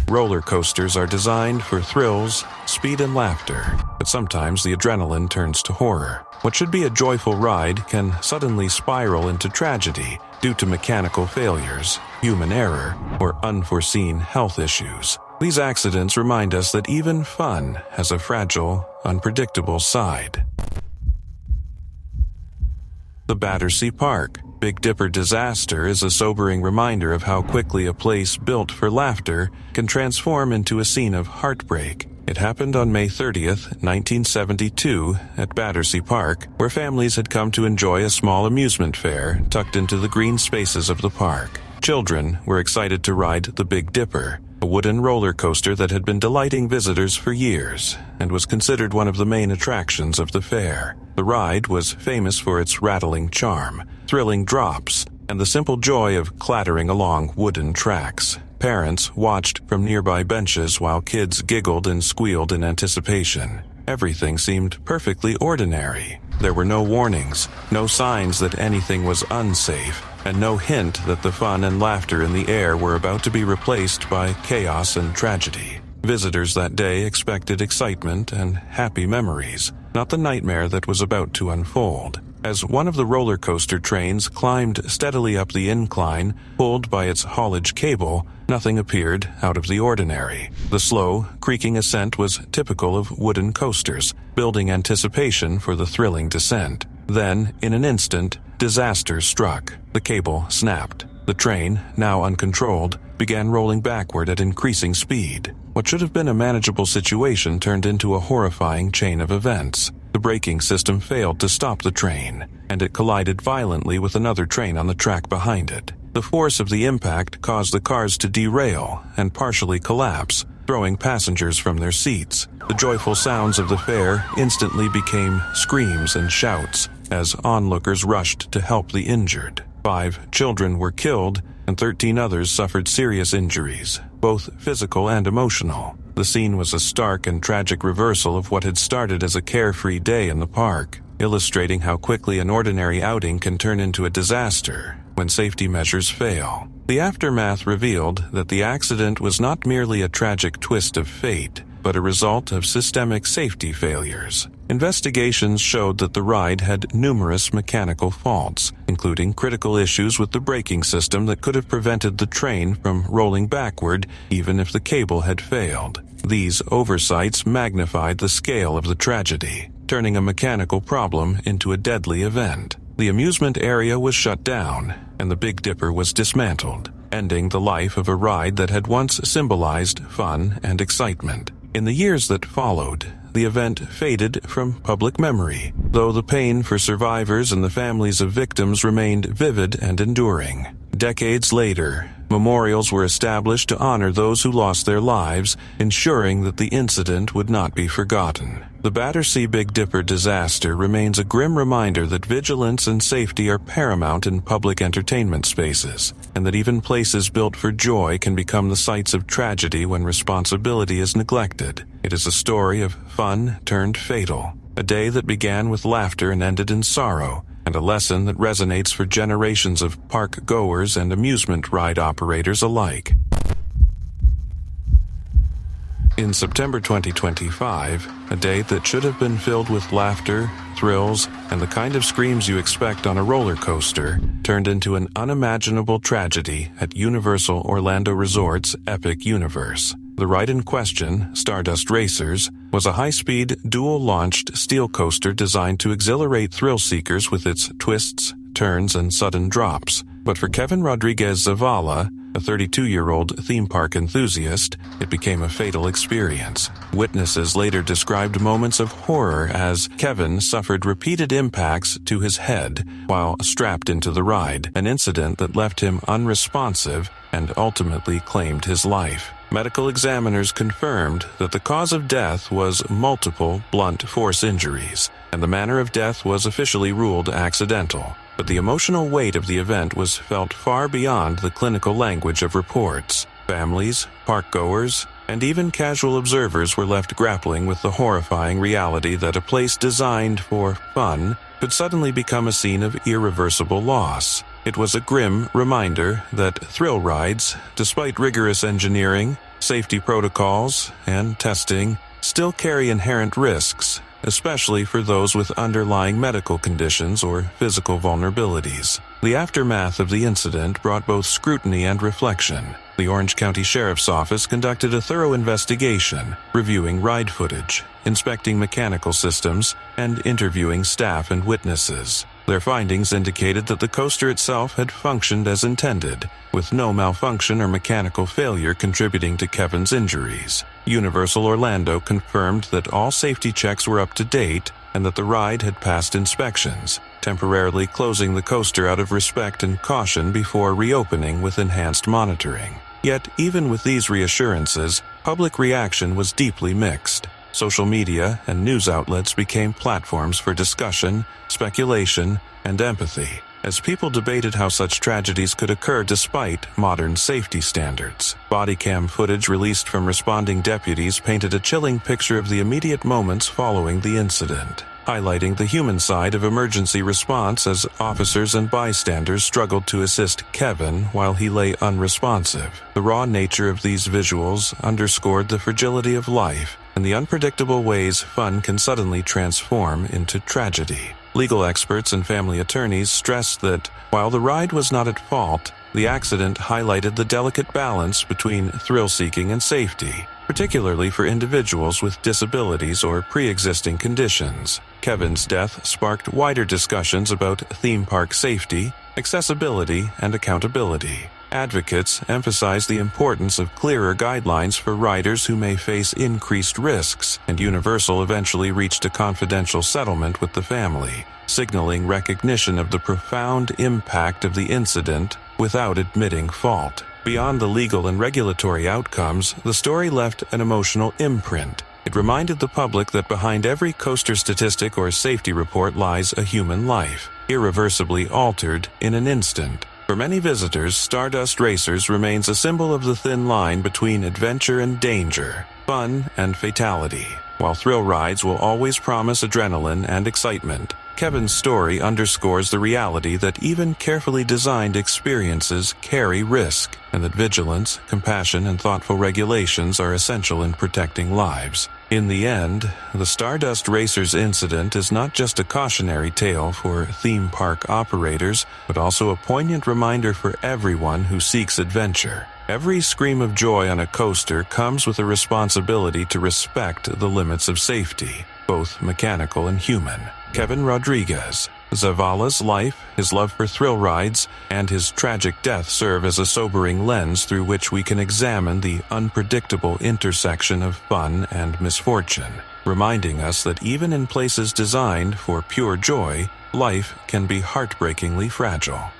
Roller coasters are designed for thrills, speed, and laughter, but sometimes the adrenaline turns to horror. What should be a joyful ride can suddenly spiral into tragedy due to mechanical failures, human error, or unforeseen health issues. These accidents remind us that even fun has a fragile, unpredictable side. The Battersea Park Big Dipper disaster is a sobering reminder of how quickly a place built for laughter can transform into a scene of heartbreak. It happened on May 30th, 1972, at Battersea Park, where families had come to enjoy a small amusement fair tucked into the green spaces of the park. Children were excited to ride the Big Dipper, a wooden roller coaster that had been delighting visitors for years and was considered one of the main attractions of the fair. The ride was famous for its rattling charm, thrilling drops, and the simple joy of clattering along wooden tracks. Parents watched from nearby benches while kids giggled and squealed in anticipation. Everything seemed perfectly ordinary. There were no warnings, no signs that anything was unsafe, and no hint that the fun and laughter in the air were about to be replaced by chaos and tragedy. Visitors that day expected excitement and happy memories, not the nightmare that was about to unfold. As one of the roller coaster trains climbed steadily up the incline, pulled by its haulage cable, nothing appeared out of the ordinary. The slow, creaking ascent was typical of wooden coasters, building anticipation for the thrilling descent. Then, in an instant, disaster struck. The cable snapped. The train, now uncontrolled, began rolling backward at increasing speed. What should have been a manageable situation turned into a horrifying chain of events. The braking system failed to stop the train, and it collided violently with another train on the track behind it. The force of the impact caused the cars to derail and partially collapse, throwing passengers from their seats. The joyful sounds of the fair instantly became screams and shouts as onlookers rushed to help the injured. 5 children were killed, and 13 others suffered serious injuries, both physical and emotional. The scene was a stark and tragic reversal of what had started as a carefree day in the park, illustrating how quickly an ordinary outing can turn into a disaster when safety measures fail. The aftermath revealed that the accident was not merely a tragic twist of fate, but a result of systemic safety failures. Investigations showed that the ride had numerous mechanical faults, including critical issues with the braking system that could have prevented the train from rolling backward even if the cable had failed. These oversights magnified the scale of the tragedy, turning a mechanical problem into a deadly event. The amusement area was shut down, and the Big Dipper was dismantled, ending the life of a ride that had once symbolized fun and excitement. In the years that followed, the event faded from public memory, though the pain for survivors and the families of victims remained vivid and enduring. Decades later, memorials were established to honor those who lost their lives, ensuring that the incident would not be forgotten. The Battersea Big Dipper disaster remains a grim reminder that vigilance and safety are paramount in public entertainment spaces, and that even places built for joy can become the sites of tragedy when responsibility is neglected. It is a story of fun turned fatal, a day that began with laughter and ended in sorrow, and a lesson that resonates for generations of park goers and amusement ride operators alike. In September 2025, a day that should have been filled with laughter, thrills, and the kind of screams you expect on a roller coaster, turned into an unimaginable tragedy at Universal Orlando Resort's Epic Universe. The ride in question, Stardust Racers, was a high-speed, dual-launched steel coaster designed to exhilarate thrill-seekers with its twists, turns, and sudden drops. But for Kevin Rodriguez Zavala, a 32-year-old theme park enthusiast, it became a fatal experience. Witnesses later described moments of horror as Kevin suffered repeated impacts to his head while strapped into the ride, an incident that left him unresponsive and ultimately claimed his life. Medical examiners confirmed that the cause of death was multiple blunt force injuries, and the manner of death was officially ruled accidental. But the emotional weight of the event was felt far beyond the clinical language of reports. Families, park-goers, and even casual observers were left grappling with the horrifying reality that a place designed for fun could suddenly become a scene of irreversible loss. It was a grim reminder that thrill rides, despite rigorous engineering, safety protocols and testing still carry inherent risks, especially for those with underlying medical conditions or physical vulnerabilities. The aftermath of the incident brought both scrutiny and reflection. The Orange County Sheriff's Office conducted a thorough investigation, reviewing ride footage, inspecting mechanical systems, and interviewing staff and witnesses. Their findings indicated that the coaster itself had functioned as intended, with no malfunction or mechanical failure contributing to Kevin's injuries. Universal Orlando confirmed that all safety checks were up to date and that the ride had passed inspections, temporarily closing the coaster out of respect and caution before reopening with enhanced monitoring. Yet, even with these reassurances, public reaction was deeply mixed. Social media and news outlets became platforms for discussion, speculation, and empathy, as people debated how such tragedies could occur despite modern safety standards. Body cam footage released from responding deputies painted a chilling picture of the immediate moments following the incident, highlighting the human side of emergency response as officers and bystanders struggled to assist Kevin while he lay unresponsive. The raw nature of these visuals underscored the fragility of life and the unpredictable ways fun can suddenly transform into tragedy. Legal experts and family attorneys stressed that, while the ride was not at fault, the accident highlighted the delicate balance between thrill-seeking and safety, particularly for individuals with disabilities or pre-existing conditions. Kevin's death sparked wider discussions about theme park safety, accessibility, and accountability. Advocates emphasize the importance of clearer guidelines for riders who may face increased risks, and Universal eventually reached a confidential settlement with the family, signaling recognition of the profound impact of the incident without admitting fault. Beyond the legal and regulatory outcomes, the story left an emotional imprint. It reminded the public that behind every coaster statistic or safety report lies a human life, irreversibly altered in an instant. For many visitors, Stardust Racers remains a symbol of the thin line between adventure and danger, fun and fatality. While thrill rides will always promise adrenaline and excitement, Kevin's story underscores the reality that even carefully designed experiences carry risk, and that vigilance, compassion, and thoughtful regulations are essential in protecting lives. In the end, the Stardust Racers incident is not just a cautionary tale for theme park operators, but also a poignant reminder for everyone who seeks adventure. Every scream of joy on a coaster comes with a responsibility to respect the limits of safety, both mechanical and human. Kevin Rodriguez. Zavala's life, his love for thrill rides, and his tragic death serve as a sobering lens through which we can examine the unpredictable intersection of fun and misfortune, reminding us that even in places designed for pure joy, life can be heartbreakingly fragile.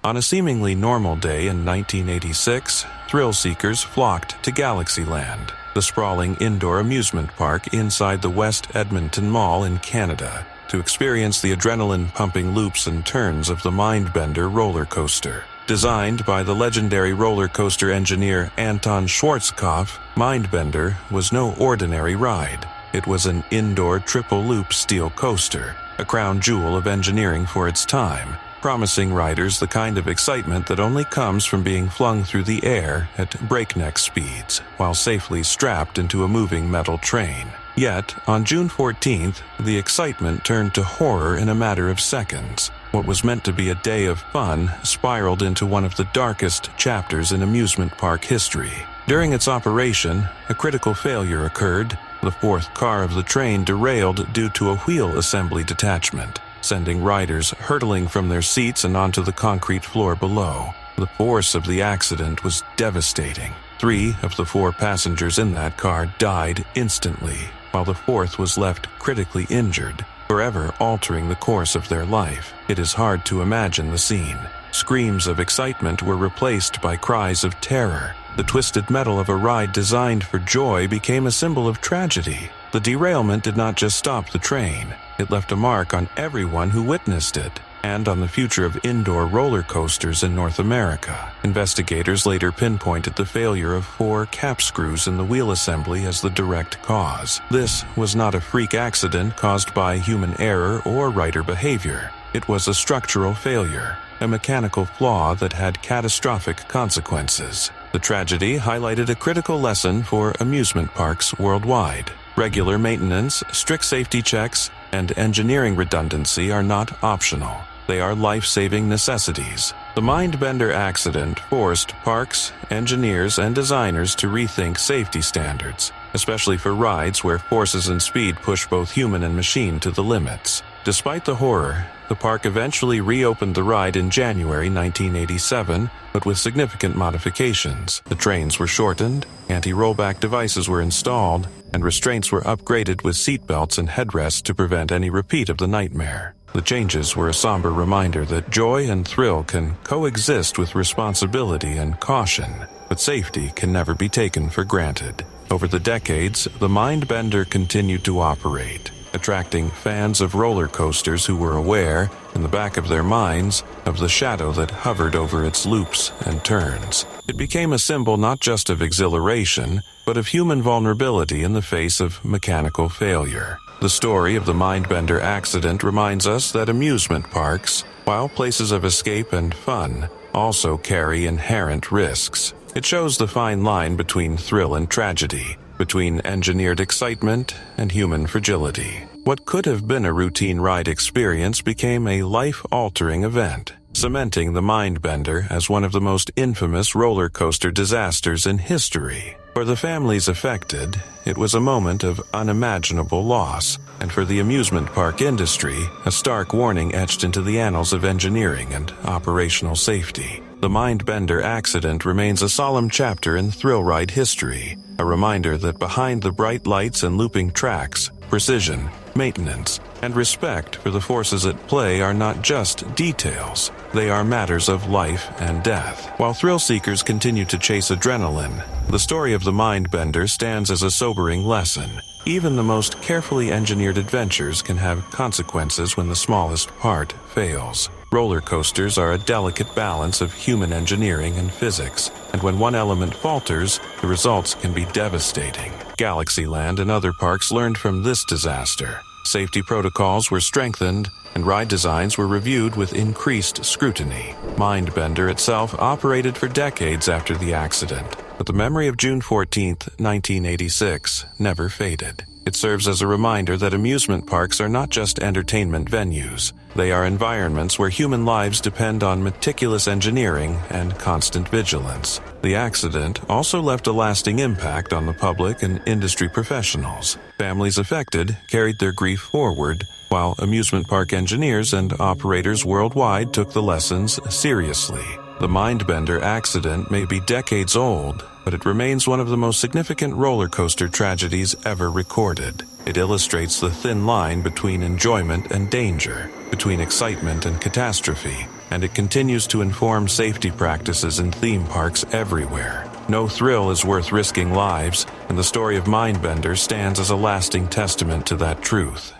On a seemingly normal day in 1986, thrill seekers flocked to Galaxyland, the sprawling indoor amusement park inside the West Edmonton Mall in Canada, to experience the adrenaline-pumping loops and turns of the Mindbender roller coaster. Designed by the legendary roller coaster engineer Anton Schwarzkopf, Mindbender was no ordinary ride. It was an indoor triple-loop steel coaster, a crown jewel of engineering for its time, promising riders the kind of excitement that only comes from being flung through the air at breakneck speeds while safely strapped into a moving metal train. Yet, on June 14th, the excitement turned to horror in a matter of seconds. What was meant to be a day of fun spiraled into one of the darkest chapters in amusement park history. During its operation, a critical failure occurred. The fourth car of the train derailed due to a wheel assembly detachment, sending riders hurtling from their seats and onto the concrete floor below. The force of the accident was devastating. 3 of the 4 passengers in that car died instantly, while the 4th was left critically injured, forever altering the course of their life. It is hard to imagine the scene. Screams of excitement were replaced by cries of terror. The twisted metal of a ride designed for joy became a symbol of tragedy. The derailment did not just stop the train. It left a mark on everyone who witnessed it, and on the future of indoor roller coasters in North America. Investigators later pinpointed the failure of 4 cap screws in the wheel assembly as the direct cause. This was not a freak accident caused by human error or rider behavior. It was a structural failure, a mechanical flaw that had catastrophic consequences. The tragedy highlighted a critical lesson for amusement parks worldwide. Regular maintenance, strict safety checks, and engineering redundancy are not optional. They are life-saving necessities. The Mindbender accident forced parks, engineers, and designers to rethink safety standards, especially for rides where forces and speed push both human and machine to the limits. Despite the horror, the park eventually reopened the ride in January 1987, but with significant modifications. The trains were shortened, anti-rollback devices were installed, and restraints were upgraded with seatbelts and headrests to prevent any repeat of the nightmare. The changes were a somber reminder that joy and thrill can coexist with responsibility and caution, but safety can never be taken for granted. Over the decades, the Mindbender continued to operate, attracting fans of roller coasters who were aware, in the back of their minds, of the shadow that hovered over its loops and turns. It became a symbol not just of exhilaration, but of human vulnerability in the face of mechanical failure. The story of the Mindbender accident reminds us that amusement parks, while places of escape and fun, also carry inherent risks. It shows the fine line between thrill and tragedy, between engineered excitement and human fragility. What could have been a routine ride experience became a life-altering event, cementing the Mindbender as one of the most infamous roller coaster disasters in history. For the families affected, it was a moment of unimaginable loss, and for the amusement park industry, a stark warning etched into the annals of engineering and operational safety. The Mindbender accident remains a solemn chapter in thrill ride history, a reminder that behind the bright lights and looping tracks, precision, maintenance, and respect for the forces at play are not just details. They are matters of life and death. While thrill seekers continue to chase adrenaline, the story of the Mindbender stands as a sobering lesson. Even the most carefully engineered adventures can have consequences when the smallest part fails. Roller coasters are a delicate balance of human engineering and physics, and when one element falters, the results can be devastating. Galaxyland and other parks learned from this disaster. Safety protocols were strengthened, and ride designs were reviewed with increased scrutiny. Mindbender itself operated for decades after the accident, but the memory of June 14, 1986, never faded. It serves as a reminder that amusement parks are not just entertainment venues. They are environments where human lives depend on meticulous engineering and constant vigilance. The accident also left a lasting impact on the public and industry professionals. Families affected carried their grief forward, while amusement park engineers and operators worldwide took the lessons seriously. The Mindbender accident may be decades old, but it remains one of the most significant roller coaster tragedies ever recorded. It illustrates the thin line between enjoyment and danger, between excitement and catastrophe, and it continues to inform safety practices in theme parks everywhere. No thrill is worth risking lives, and the story of Mindbender stands as a lasting testament to that truth.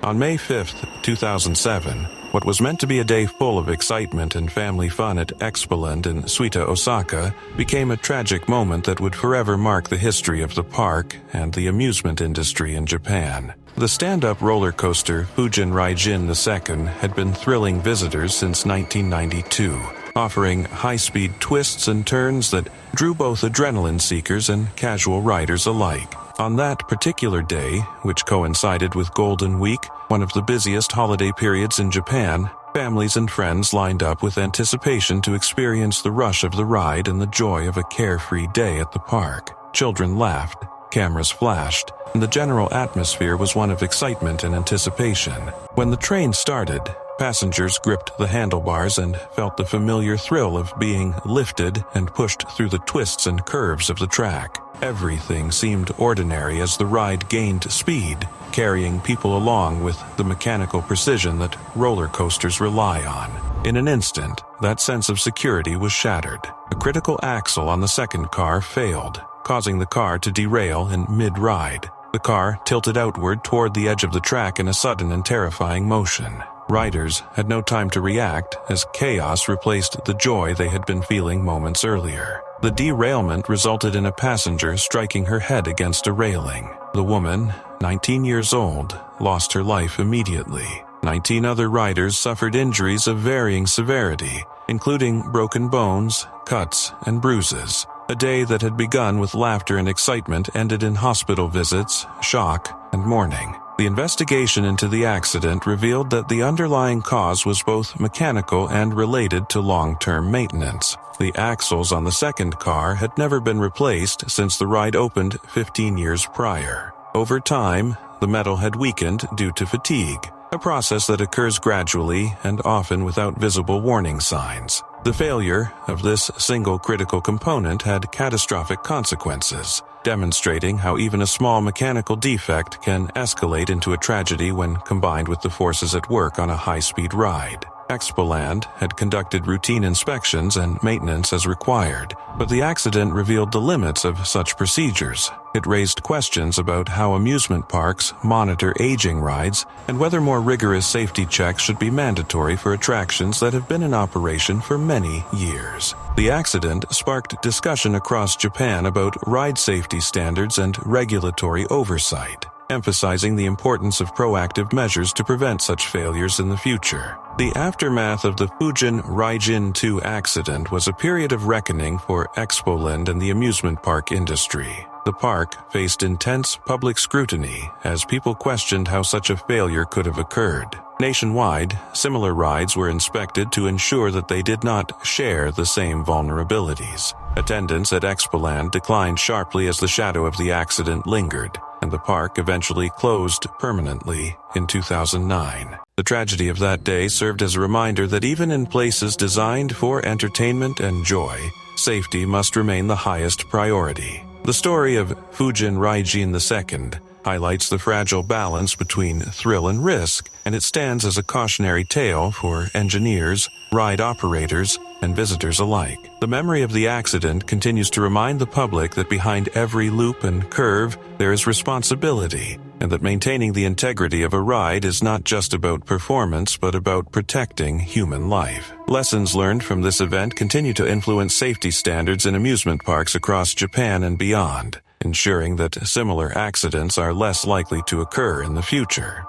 On May 5, 2007, what was meant to be a day full of excitement and family fun at Expoland in Suita, Osaka, became a tragic moment that would forever mark the history of the park and the amusement industry in Japan. The stand-up roller coaster Fujin Raijin II had been thrilling visitors since 1992, offering high-speed twists and turns that drew both adrenaline seekers and casual riders alike. On that particular day, which coincided with Golden Week, one of the busiest holiday periods in Japan, families and friends lined up with anticipation to experience the rush of the ride and the joy of a carefree day at the park. Children laughed, cameras flashed, and the general atmosphere was one of excitement and anticipation. When the train started, passengers gripped the handlebars and felt the familiar thrill of being lifted and pushed through the twists and curves of the track. Everything seemed ordinary as the ride gained speed, carrying people along with the mechanical precision that roller coasters rely on. In an instant, that sense of security was shattered. A critical axle on the second car failed, causing the car to derail in mid-ride. The car tilted outward toward the edge of the track in a sudden and terrifying motion. Riders had no time to react as chaos replaced the joy they had been feeling moments earlier. The derailment resulted in a passenger striking her head against a railing. The woman, 19 years old, lost her life immediately. 19 other riders suffered injuries of varying severity, including broken bones, cuts, and bruises. A day that had begun with laughter and excitement ended in hospital visits, shock, and mourning. The investigation into the accident revealed that the underlying cause was both mechanical and related to long-term maintenance. The axles on the second car had never been replaced since the ride opened 15 years prior. Over time, the metal had weakened due to fatigue, a process that occurs gradually and often without visible warning signs. The failure of this single critical component had catastrophic consequences, demonstrating how even a small mechanical defect can escalate into a tragedy when combined with the forces at work on a high-speed ride. Expoland had conducted routine inspections and maintenance as required, but the accident revealed the limits of such procedures. It raised questions about how amusement parks monitor aging rides and whether more rigorous safety checks should be mandatory for attractions that have been in operation for many years. The accident sparked discussion across Japan about ride safety standards and regulatory oversight, emphasizing the importance of proactive measures to prevent such failures in the future. The aftermath of the Fujin Raijin 2 accident was a period of reckoning for Expoland and the amusement park industry. The park faced intense public scrutiny as people questioned how such a failure could have occurred. Nationwide, similar rides were inspected to ensure that they did not share the same vulnerabilities. Attendance at Expoland declined sharply as the shadow of the accident lingered, and the park eventually closed permanently in 2009. The tragedy of that day served as a reminder that even in places designed for entertainment and joy, safety must remain the highest priority. The story of Fujin Raijin II highlights the fragile balance between thrill and risk, and it stands as a cautionary tale for engineers, ride operators, and visitors alike. The memory of the accident continues to remind the public that behind every loop and curve there is responsibility, and that maintaining the integrity of a ride is not just about performance but about protecting human life. Lessons learned from this event continue to influence safety standards in amusement parks across Japan and beyond, ensuring that similar accidents are less likely to occur in the future.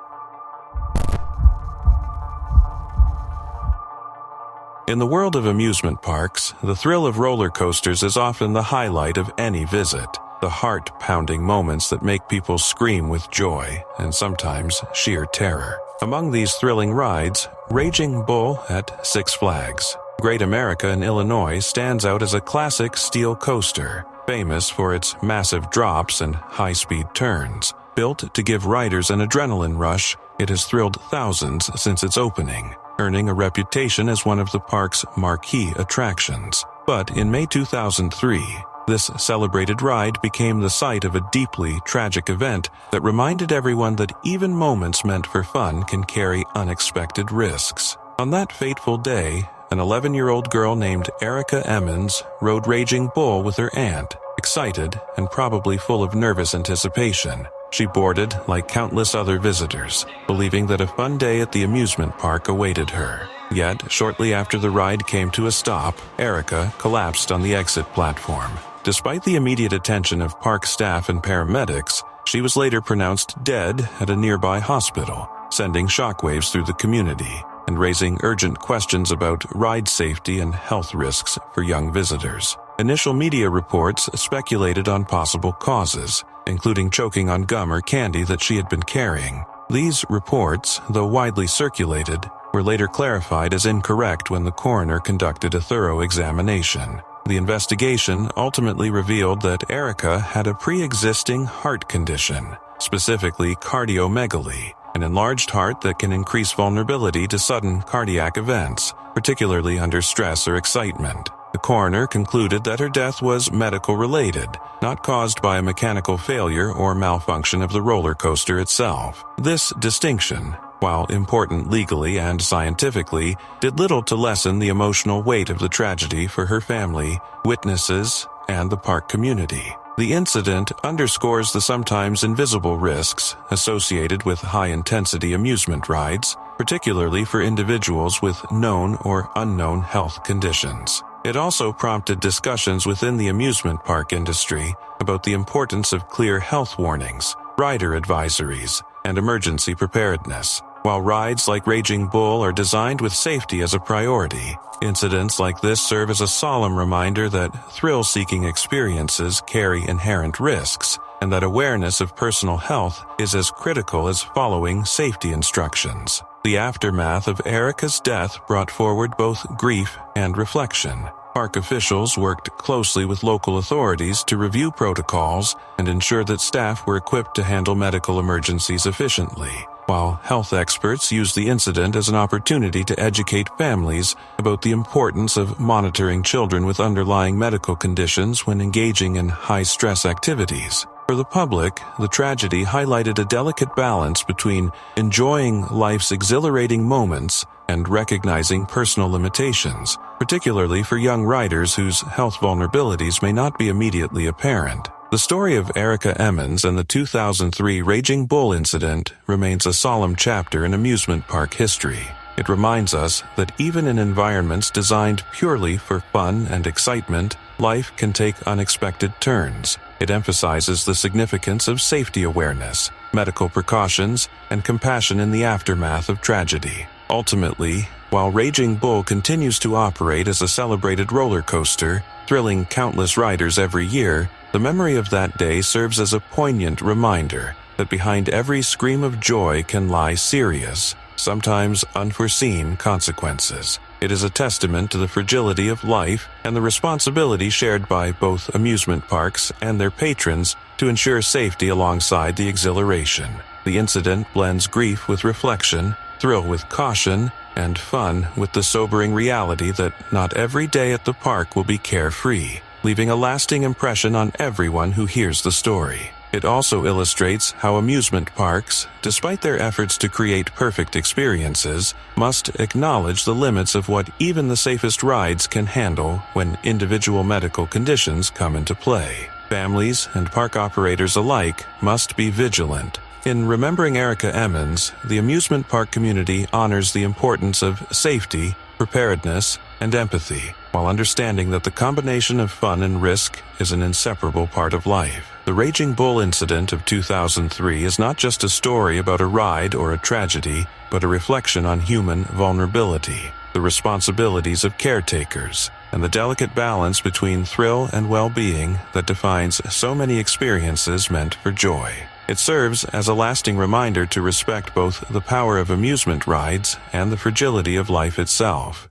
In the world of amusement parks, the thrill of roller coasters is often the highlight of any visit. The heart-pounding moments that make people scream with joy and sometimes sheer terror. Among these thrilling rides, Raging Bull at Six Flags Great America in Illinois stands out as a classic steel coaster, famous for its massive drops and high-speed turns. Built to give riders an adrenaline rush, it has thrilled thousands since its opening, earning a reputation as one of the park's marquee attractions. But in May 2003, this celebrated ride became the site of a deeply tragic event that reminded everyone that even moments meant for fun can carry unexpected risks. On that fateful day, an 11-year-old girl named Erica Emmons rode Raging Bull with her aunt, excited and probably full of nervous anticipation. She boarded like countless other visitors, believing that a fun day at the amusement park awaited her. Yet, shortly after the ride came to a stop, Erica collapsed on the exit platform. Despite the immediate attention of park staff and paramedics, she was later pronounced dead at a nearby hospital, sending shockwaves through the community and raising urgent questions about ride safety and health risks for young visitors. Initial media reports speculated on possible causes, including choking on gum or candy that she had been carrying. These reports, though widely circulated, were later clarified as incorrect when the coroner conducted a thorough examination. The investigation ultimately revealed that Erica had a pre-existing heart condition, specifically cardiomegaly, an enlarged heart that can increase vulnerability to sudden cardiac events, particularly under stress or excitement. The coroner concluded that her death was medical-related, not caused by a mechanical failure or malfunction of the roller coaster itself. This distinction, while important legally and scientifically, did little to lessen the emotional weight of the tragedy for her family, witnesses, and the park community. The incident underscores the sometimes invisible risks associated with high-intensity amusement rides, particularly for individuals with known or unknown health conditions. It also prompted discussions within the amusement park industry about the importance of clear health warnings, rider advisories, and emergency preparedness. While rides like Raging Bull are designed with safety as a priority, incidents like this serve as a solemn reminder that thrill-seeking experiences carry inherent risks, and that awareness of personal health is as critical as following safety instructions. The aftermath of Erica's death brought forward both grief and reflection. Park officials worked closely with local authorities to review protocols and ensure that staff were equipped to handle medical emergencies efficiently, while health experts used the incident as an opportunity to educate families about the importance of monitoring children with underlying medical conditions when engaging in high-stress activities. For the public, the tragedy highlighted a delicate balance between enjoying life's exhilarating moments and recognizing personal limitations, particularly for young riders whose health vulnerabilities may not be immediately apparent. The story of Erica Emmons and the 2003 Raging Bull incident remains a solemn chapter in amusement park history. It reminds us that even in environments designed purely for fun and excitement, life can take unexpected turns. It emphasizes the significance of safety awareness, medical precautions, and compassion in the aftermath of tragedy. Ultimately, while Raging Bull continues to operate as a celebrated roller coaster, thrilling countless riders every year, the memory of that day serves as a poignant reminder that behind every scream of joy can lie serious, sometimes unforeseen consequences. It is a testament to the fragility of life and the responsibility shared by both amusement parks and their patrons to ensure safety alongside the exhilaration. The incident blends grief with reflection, thrill with caution, and fun with the sobering reality that not every day at the park will be carefree, leaving a lasting impression on everyone who hears the story. It also illustrates how amusement parks, despite their efforts to create perfect experiences, must acknowledge the limits of what even the safest rides can handle when individual medical conditions come into play. Families and park operators alike must be vigilant. In remembering Erica Emmons, the amusement park community honors the importance of safety, preparedness, and empathy, while understanding that the combination of fun and risk is an inseparable part of life. The Raging Bull incident of 2003 is not just a story about a ride or a tragedy, but a reflection on human vulnerability, the responsibilities of caretakers, and the delicate balance between thrill and well-being that defines so many experiences meant for joy. It serves as a lasting reminder to respect both the power of amusement rides and the fragility of life itself.